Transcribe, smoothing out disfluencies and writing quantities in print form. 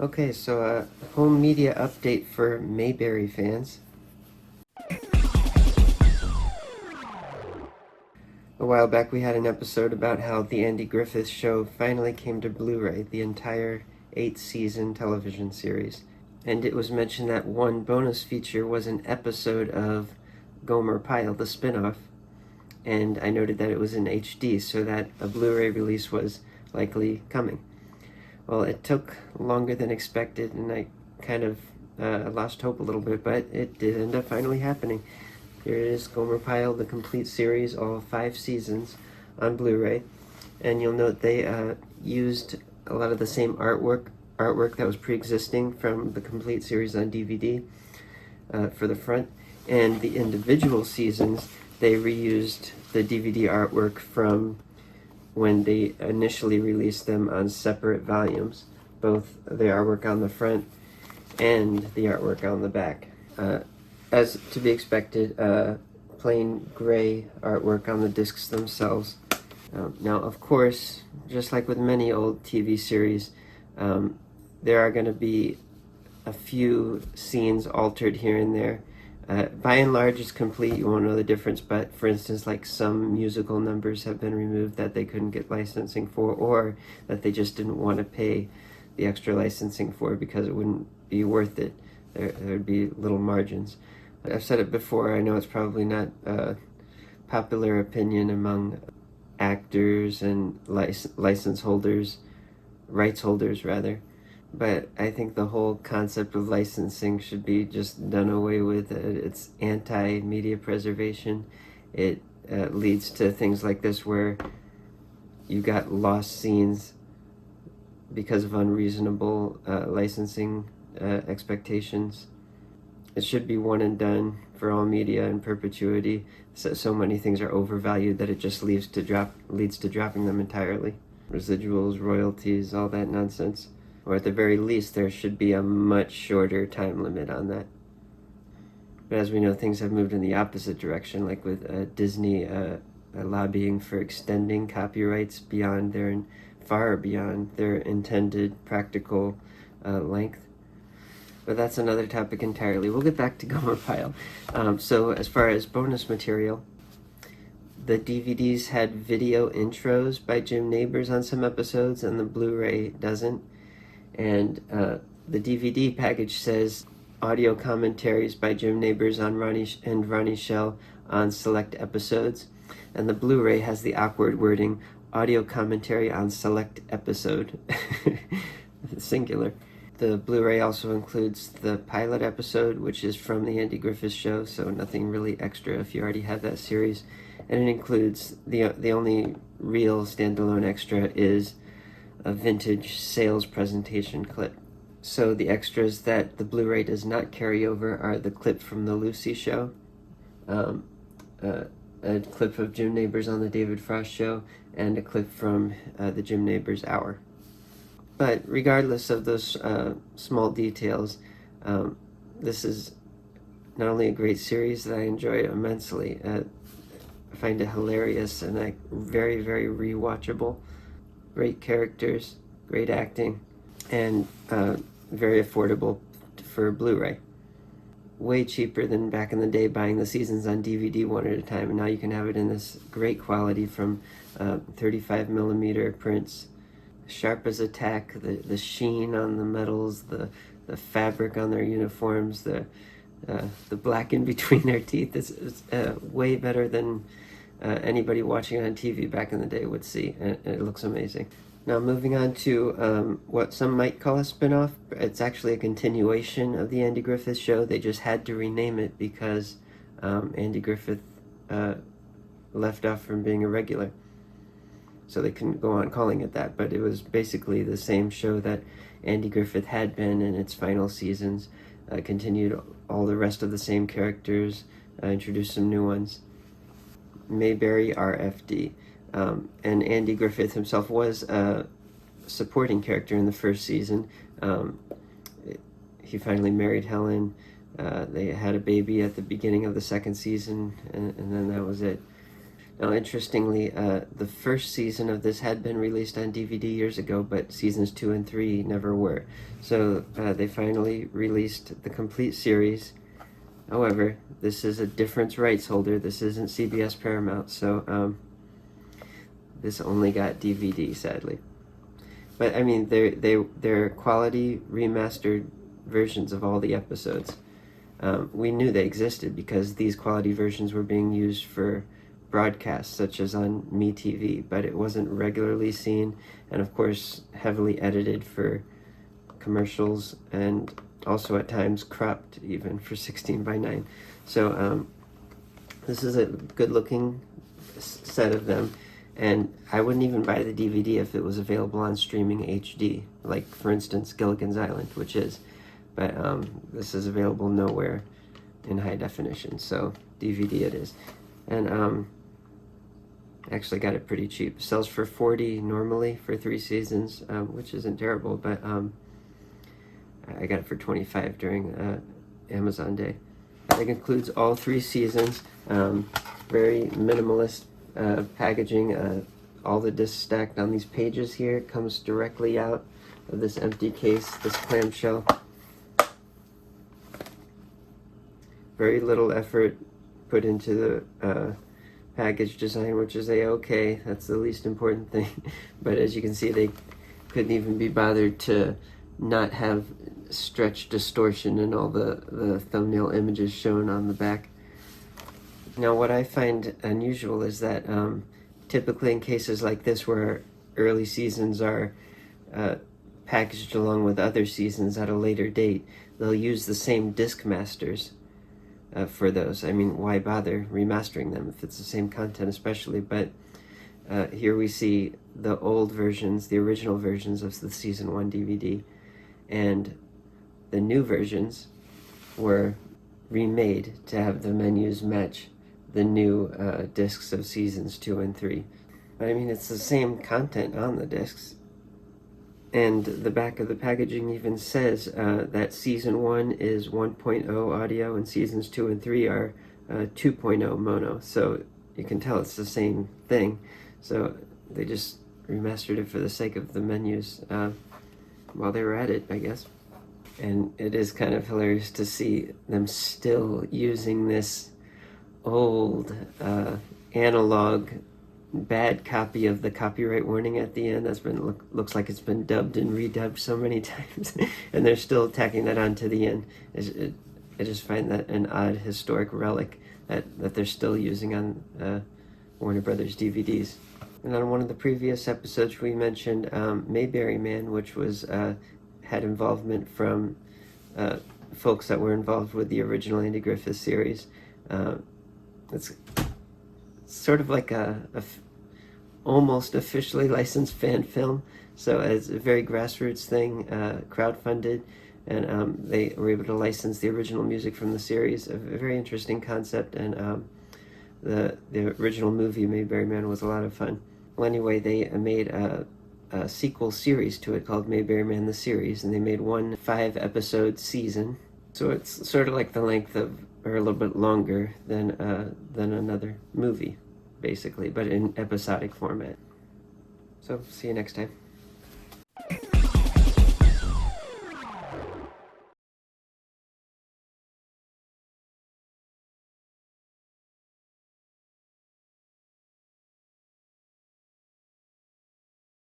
Okay, so home media update for Mayberry fans. A while back we had an episode about how the Andy Griffith Show finally came to Blu-ray, the entire 8-season television series. And it was mentioned that one bonus feature was an episode of Gomer Pyle, the spin-off. And I noted that it was in HD, so that a Blu-ray release was likely coming. Well, it took longer than expected, and I kind of lost hope a little bit, but it did end up finally happening. Here it is, Gomer Pyle, the complete series, all 5 seasons on Blu-ray. And you'll note they used a lot of the same artwork that was pre-existing from the complete series on DVD for the front. And the individual seasons, they reused the DVD artwork from when they initially released them on separate volumes, both the artwork on the front and the artwork on the back. As to be expected, plain gray artwork on the discs themselves. Now, of course, just like with many old TV series, there are going to be a few scenes altered here and there. By and large, it's complete. You won't know the difference, but for instance, like some musical numbers have been removed that they couldn't get licensing for, or that they just didn't want to pay the extra licensing for because it wouldn't be worth it. There would be little margins. I've said it before, I know it's probably not popular opinion among actors and license holders, rights holders rather, but I think the whole concept of licensing should be just done away with. It's anti-media preservation. It leads to things like this where you got lost scenes because of unreasonable licensing expectations. It should be one and done for all media in perpetuity. So many things are overvalued that it just leads to dropping them entirely. Residuals, royalties, all that nonsense. Or at the very least, there should be a much shorter time limit on that. But as we know, things have moved in the opposite direction, like with Disney lobbying for extending copyrights far beyond their intended practical length. But that's another topic entirely. We'll get back to Gomer Pyle. So as far as bonus material, the DVDs had video intros by Jim Nabors on some episodes, and the Blu-ray doesn't. And the DVD package says audio commentaries by Jim Nabors on Ronnie Shell on select episodes. And the Blu-ray has the awkward wording, audio commentary on select episode, singular. The Blu-ray also includes the pilot episode, which is from the Andy Griffith Show, so nothing really extra if you already have that series. And it includes, the only real standalone extra is a vintage sales presentation clip. So the extras that the Blu-ray does not carry over are the clip from the Lucy Show, a clip of Jim Nabors on the David Frost Show, and a clip from the Jim Nabors Hour. But regardless of those small details, this is not only a great series that I enjoy immensely, I find it hilarious and very, very rewatchable. Great characters, great acting, and very affordable for Blu-ray. Way cheaper than back in the day buying the seasons on DVD one at a time, and now you can have it in this great quality from 35mm prints. Sharp as a tack, the sheen on the metals, the fabric on their uniforms, the black in between their teeth is way better than anybody watching on TV back in the day would see, and it looks amazing. Now moving on to what some might call a spin-off. It's actually a continuation of the Andy Griffith Show. They just had to rename it because Andy Griffith left off from being a regular. So they couldn't go on calling it that, but it was basically the same show that Andy Griffith had been in its final seasons, continued all the rest of the same characters, introduced some new ones. Mayberry RFD. And Andy Griffith himself was a supporting character in the first season. He finally married Helen. They had a baby at the beginning of the second season, and then that was it. Now, interestingly, the first season of this had been released on DVD years ago, but seasons 2 and 3 never were. So they finally released the complete series. However, this is a different rights holder. This isn't CBS Paramount, so this only got DVD, sadly. But I mean, they're quality remastered versions of all the episodes. We knew they existed because these quality versions were being used for broadcasts, such as on MeTV, but it wasn't regularly seen, and of course heavily edited for commercials, and also at times cropped even for 16:9. So this is a good looking set of them, and I wouldn't even buy the DVD if it was available on streaming HD, like for instance Gilligan's Island, which is, but this is available nowhere in high definition, so DVD it is. And actually got it pretty cheap. It sells for $40 normally for 3 seasons, which isn't terrible, but I got it for $25 during Amazon Day. It includes all 3 seasons. Very minimalist packaging. All the discs stacked on these pages here. It comes directly out of this empty case, this clamshell. Very little effort put into the package design, which is a-okay. That's the least important thing. But as you can see, they couldn't even be bothered to not have stretch distortion in all the thumbnail images shown on the back. Now, what I find unusual is that typically in cases like this where early seasons are packaged along with other seasons at a later date, they'll use the same disc masters for those. I mean, why bother remastering them if it's the same content, especially? But here we see the old versions, the original versions of the season 1 DVD, and the new versions were remade to have the menus match the new discs of seasons 2 and 3. But I mean, it's the same content on the discs. And the back of the packaging even says that season 1 is 1.0 audio and seasons 2 and 3 are 2.0 mono. So you can tell it's the same thing. So they just remastered it for the sake of the menus while they were at it, I guess. And it is kind of hilarious to see them still using this old analog bad copy of the copyright warning at the end. That's been looks like it's been dubbed and redubbed so many times, and they're still tacking that onto the end. I just find that an odd historic relic that they're still using on Warner Brothers DVDs. And on one of the previous episodes, we mentioned Mayberry Man, which was had involvement from folks that were involved with the original Andy Griffith series. It's sort of like a almost officially licensed fan film, so it's a very grassroots thing, crowdfunded, and they were able to license the original music from the series. A very interesting concept, and the original movie Mayberry Man was a lot of fun. Well, anyway, they made a sequel series to it called Mayberry Man the Series, and they made one 5-episode season, so it's sort of like the length of, or a little bit longer than another movie, basically, but in episodic format. So, see you next time.